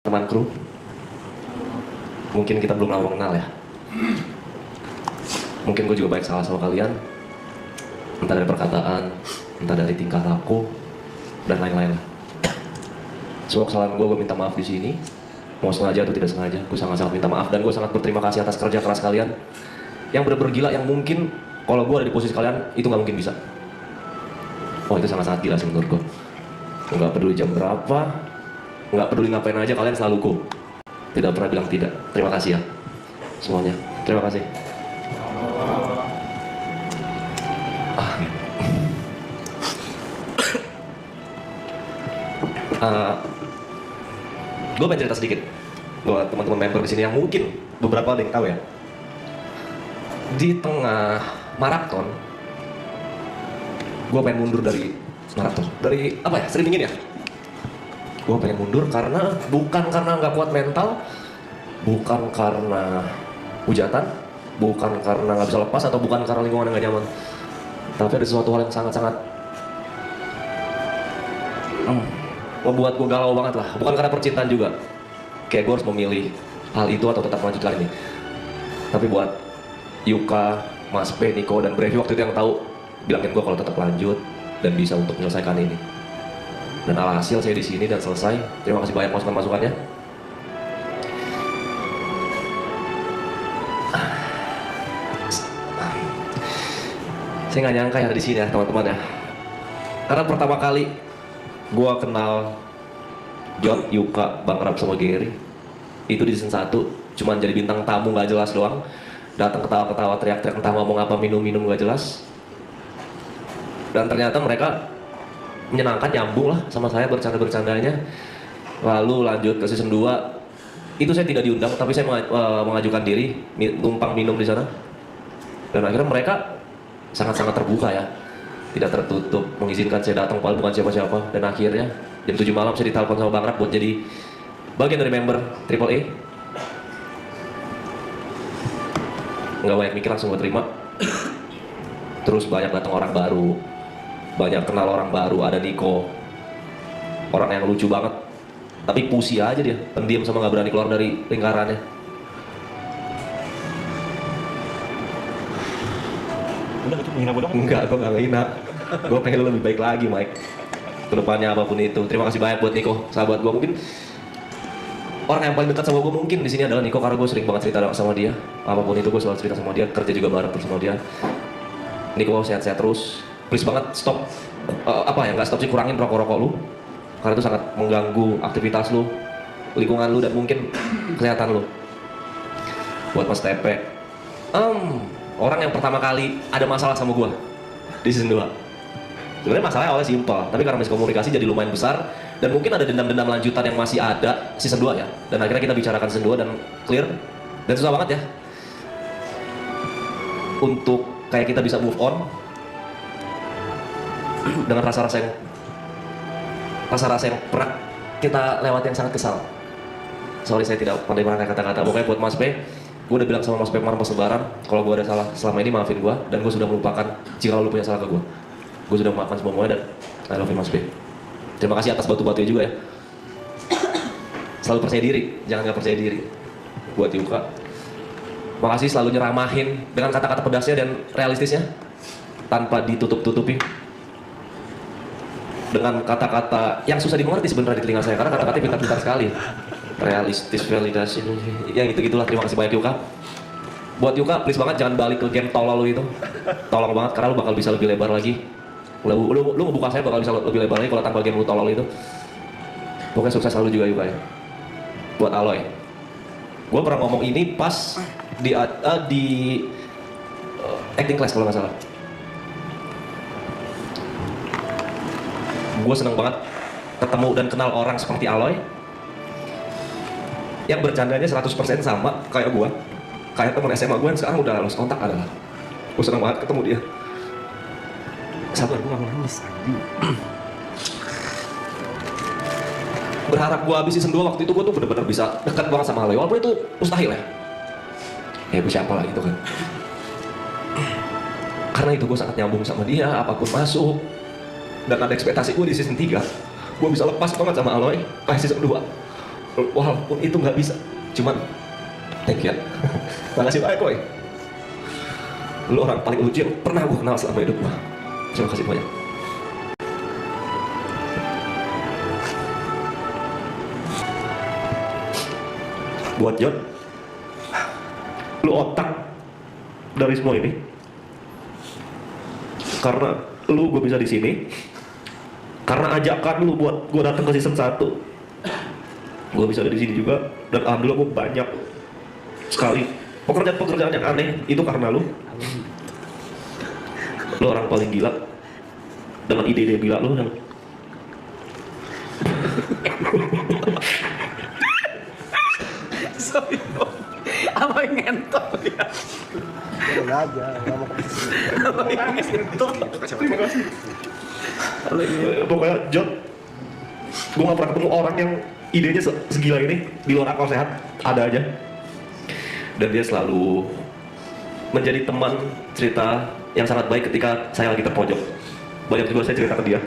teman kru. Mungkin kita belum lama mengenal ya. Mungkin gue juga baik salah sama kalian. Entah dari perkataan, entah dari tingkah laku, dan lain-lain lah. Semua kesalahan gue minta maaf di sini. Mau sengaja atau tidak sengaja, gue sangat-sangat minta maaf. Dan gue sangat berterima kasih atas kerja keras kalian. Yang bener-bener gila, yang mungkin kalau gue ada di posisi kalian, itu nggak mungkin bisa. Oh, itu sangat-sangat gila sih menurut gue. Nggak peduli jam berapa, nggak peduli ngapain aja, kalian selalu go. Tidak pernah bilang tidak. Terima kasih ya semuanya. Terima kasih. Gue pengen cerita sedikit buat teman-teman member di sini yang mungkin beberapa ada yang tahu ya. Di tengah maraton, gue pengen mundur dari maraton. Dari apa ya? Sering dingin ya. Gue pengen mundur karena bukan karena nggak kuat mental, bukan karena hujatan, bukan karena nggak bisa lepas, atau bukan karena lingkungan yang nggak nyaman. Tapi ada sesuatu hal yang sangat-sangat membuat gue galau banget lah. Bukan karena percintaan juga. Kayak gue harus memilih hal itu atau tetap melanjutkan ini. Tapi buat Yuka, Mas P, Niko, dan Brevi waktu itu yang tahu, bilangin gue kalau tetap lanjut dan bisa untuk menyelesaikan ini. Dan alhasil saya di sini dan selesai. Terima kasih banyak masukan-masukannya. Saya nggak nyangka ya ada di sini ya teman-teman ya. Karena pertama kali gue kenal Jod, Yuka, Bang Rap sama Gary itu di season 1, cuman jadi bintang tamu nggak jelas doang. Datang ketawa-ketawa, teriak-teriak, entah ngomong apa, minum-minum nggak jelas. Dan ternyata mereka menyenangkan, nyambung lah sama saya bercanda-bercandanya. Lalu lanjut ke season 2, itu saya tidak diundang, tapi saya mengajukan diri, numpang minum di sana. Dan akhirnya mereka sangat-sangat terbuka ya, tidak tertutup, mengizinkan saya datang padahal bukan siapa-siapa. Dan akhirnya jam 7 malam saya ditelepon sama Bang Rap buat jadi bagian dari member Triple A. Nggak banyak mikir, langsung gue terima. Terus banyak datang orang baru, banyak kenal orang baru. Ada Niko, orang yang lucu banget, tapi pusi aja dia, pendiam sama nggak berani keluar dari lingkarannya. Udah itu menghina gue dong? Enggak, gue nggak ngehina. Gue pengen lu lebih baik lagi, Mike. Kedepannya apapun itu. Terima kasih banyak buat Niko, sahabat gue. Mungkin orang yang paling dekat sama gue mungkin di sini adalah Niko, karena gue sering banget cerita sama dia. Apapun itu gue selalu cerita sama dia, kerja juga bareng terus sama dia. Niko, sehat-sehat terus. Please banget stop, nggak stop sih, kurangin rokok-rokok lu. Karena itu sangat mengganggu aktivitas lu, lingkungan lu, dan mungkin kesehatan lu. Buat Mas TP, orang yang pertama kali ada masalah sama gue di season 2. Sebenarnya masalahnya awalnya simpel, tapi karena miskomunikasi jadi lumayan besar. Dan mungkin ada dendam-dendam lanjutan yang masih ada season 2 ya. Dan akhirnya kita bicarakan season 2 dan clear. Dan susah banget ya untuk kayak kita bisa move on dengan rasa-rasa yang pernah kita lewati yang sangat kesal. Sorry, saya tidak pandai merangkai kata-kata. Pokoknya buat Mas P, gue udah bilang sama Mas P kemarin pas lebaran, kalau gue ada salah selama ini maafin gue, dan gue sudah melupakan jika lu punya salah ke gue. Gue sudah memaafkan semuanya, dan I love you Mas P. Terima kasih atas batu-batunya juga ya. Selalu percaya diri, jangan nggak percaya diri. Buat Yuka, makasih selalu nyeramahin dengan kata-kata pedasnya dan realistisnya, tanpa ditutup-tutupi dengan kata-kata yang susah dimengerti sebenarnya di telinga saya, karena kata-katanya pintar-pintar sekali. Realistis, validasi, yang itu-gitulah. Terima kasih banyak Yuka. Buat Yuka, please banget jangan balik ke game tolol lu itu. Tolong banget, karena lu bakal bisa lebih lebar lagi. Lu ngebuka saya bakal bisa lebih lebar lagi kalau tanpa game lu tolol itu. Pokoknya sukses selalu juga Yuka ya. Buat Aloy, gue pernah ngomong ini pas di acting class kalau nggak salah. Gue seneng banget ketemu dan kenal orang seperti Aloy yang bercandanya 100% sama kayak gue, kayak teman SMA gue yang sekarang udah lost kontak adalah. Gue seneng banget ketemu dia. Sabar, gue gak mau nangis. Berharap gue habis season 2 waktu itu, gue tuh bener-bener bisa dekat banget sama Aloy, walaupun itu mustahil ya. Ya siapa lah gitu kan. Karena itu gue sangat nyambung sama dia, apapun masuk. Dan ada ekspektasi gue di season 3, gue bisa lepas banget sama Aloy kayak season 2. Walaupun itu nggak bisa, cuman thank you ya. Makasih banyak Koy. Lu orang paling lucu yang pernah gue kenal selama hidup gue. Terima kasih banyak. Buat John, lu otak dari semua ini. Karena lu gue bisa di sini. Karena ajakan lu buat gue datang ke season 1. Gue bisa ada di sini juga, dan alhamdulillah gue banyak sekali pekerjaan-pekerjaan yang aneh itu karena lu. Lu orang paling gila dengan ide-ide gila lu yang Sorry dong. Apa yang ngentot ya? Udah aja, nggak mau Apa yang ngentot? terima kasih. Pokoknya John, gue gak pernah ketemu orang yang idenya segila ini di luar akal sehat, ada aja. Dan dia selalu menjadi teman cerita yang sangat baik ketika saya lagi terpojok. Banyak juga saya cerita ke dia.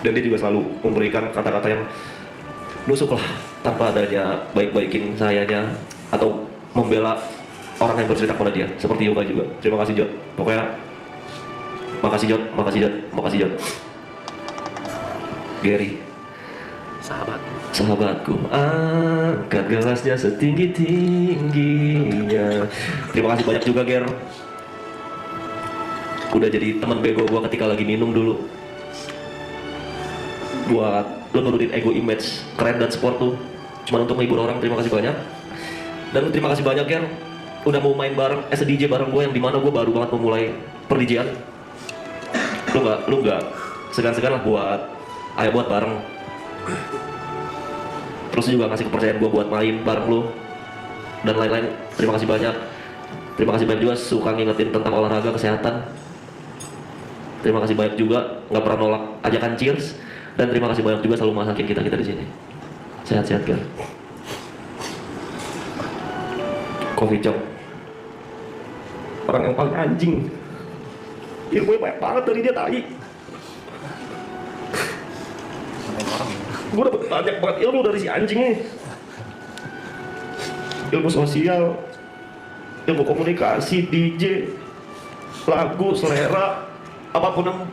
Dan dia juga selalu memberikan kata-kata yang nusuk lah, tanpa adanya baik-baikin sayanya atau membela orang yang bercerita kepada dia, seperti Yoga juga. Terima kasih John. Pokoknya makasih John, makasih John, makasih John. Gary, sahabatku, angkat gelasnya setinggi-tingginya. Terima kasih banyak juga Ger, udah jadi teman bego gua ketika lagi minum dulu, buat lo nurutin ego image keren dan sport tuh cuma untuk menghibur orang. Terima kasih banyak. Dan lu terima kasih banyak Ger, udah mau main bareng as a DJ bareng gue, yang dimana gue baru banget memulai per-DJ-an. Lu nggak segan-segan lah buat ayo buat bareng. Terus juga ngasih kepercayaan gue buat main bareng lu dan lain-lain. Terima kasih banyak. Terima kasih banyak juga suka ngingetin tentang olahraga, kesehatan. Terima kasih banyak juga nggak pernah nolak ajakan cheers. Dan terima kasih banyak juga selalu masakin kita di sini. Sehat-sehat kan. Coffee Chop, orang yang paling anjing. Ilmunya banyak banget dari dia tai. Gue dapet banyak banget ilmu dari si anjing nih. Ilmu sosial, ilmu komunikasi, DJ, lagu, selera, apapun yang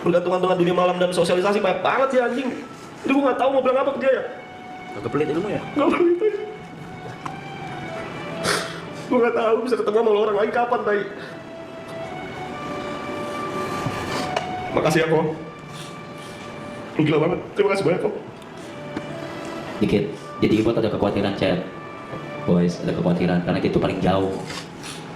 bergantungan dengan dunia malam dan sosialisasi banyak banget sih anjing. Jadi gue gak tahu mau bilang apa ke dia ya. Agak pelit ilmu ya? Gak pelit. Gue gak tahu bisa ketemu sama orang lain kapan tai. Makasih ya kok. Lu gila banget. Terima kasih banyak kok. Dikit. Jadi Ibot ada kekhawatiran chat. Boys, ada kekhawatiran karena itu paling jauh.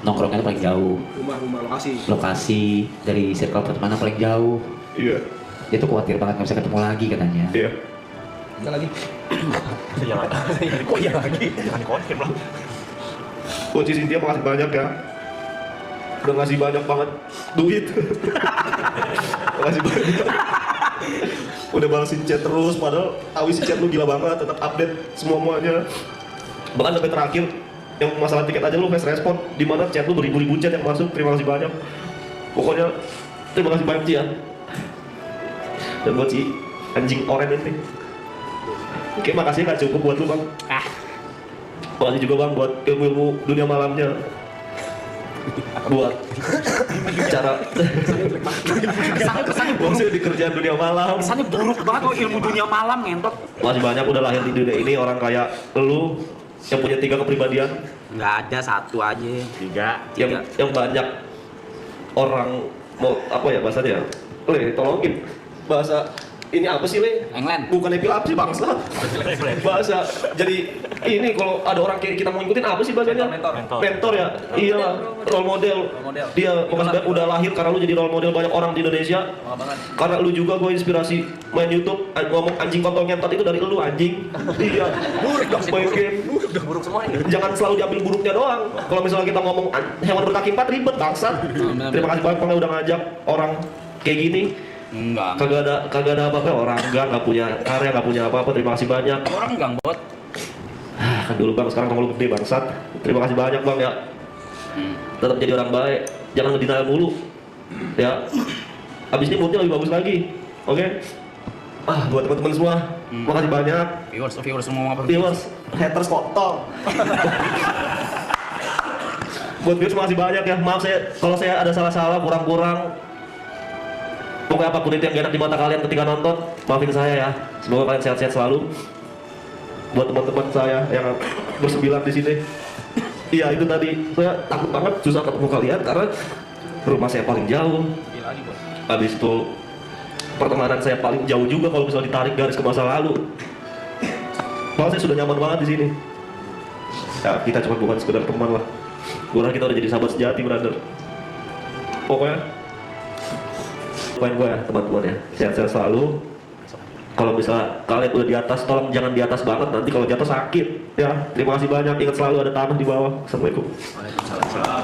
Nongkrongnya itu paling jauh. rumah lokasi. Lokasi dari circle pertemanan paling jauh. Iya. Dia tuh khawatir banget nggak bisa ketemu lagi katanya. Iya. Enggak lagi. Iya lagi. Kok iya lagi? Jangan konfirm lah. Coach Cynthia makasih banyak ya. Udah ngasih banyak banget duit. Makasih banyak. Udah balasin chat terus, padahal tahu isi chat lu gila banget, tetap update semuanya. Bahkan sampai terakhir yang masalah tiket aja lu fast respon, di mana chat lu beribu-ribu chat yang masuk. Terima kasih banyak. Pokoknya terima kasih banyak Ci ya. Dan buat si anjing oren ini. Oke, makasih gak cukup buat lu bang. Makasih juga bang buat ilmu-ilmu dunia malamnya. Buat cara Kesannya maksudnya di kerjaan dunia malam. Kesannya buruk banget kok ilmu dunia malam ngentot. Masih banyak udah lahir di dunia ini orang kayak lu yang punya 3 kepribadian, Nggak ada, satu aja. 3. yang banyak orang mau apa ya bahasanya? Le, tolongin bahasa ini apa sih Le? England. Bukan epilepsi bangsa. Bahasa jadi ini kalau ada orang kayak kita mau ngikutin apa sih bahasanya? Mentor ya. Iya, role model. Dia makasih banyak udah lahir karena lu jadi role model banyak orang di Indonesia. Karena lu juga gue inspirasi main YouTube ngomong anjing kontol ngentot itu dari lu anjing. Iya. Buruk dong main game. Udah buruk semua ini. Jangan selalu diambil buruknya doang. Kalau misalnya kita ngomong hewan berkaki 4 ribet bangsat. Terima kasih banyak Bang udah ngajak orang kayak gini. Enggak. Kagak ada apa-apa orang nggak punya karya, nggak punya apa-apa. Terima kasih banyak. Orang enggak bot. Kan dulu bang, sekarang kamu gede bangsat. Terima kasih banyak bang ya. Tetap jadi orang baik, jangan ngedenial mulu. Ya. Abis ini moodnya lebih bagus lagi. Oke? Buat teman-teman semua, makasih banyak. Viewers semua apa? Viewers, haters kontol. Buat viewers makasih banyak ya. Maaf kalau saya ada salah-salah, kurang-kurang. Pokoknya apapun itu yang gak enak di mata kalian ketika nonton, maafin saya ya. Semoga kalian sehat-sehat selalu. Buat teman-teman saya yang bersembilan di sini. Iya itu tadi, saya takut banget susah ketemu kalian karena rumah saya paling jauh. Habis itu pertemanan saya paling jauh juga kalau misalnya ditarik garis ke masa lalu. Malah saya sudah nyaman banget di sini. Ya kita cuma bukan sekedar teman lah. Kita udah jadi sahabat sejati, brother. Pokoknya poin gue ya teman-teman ya, sehat-sehat selalu. Kalau misalnya kalian udah di atas, tolong jangan di atas banget, nanti kalau jatuh sakit ya. Terima kasih banyak, ingat selalu ada tanah di bawah. Assalamualaikum. Waalaikumsalam.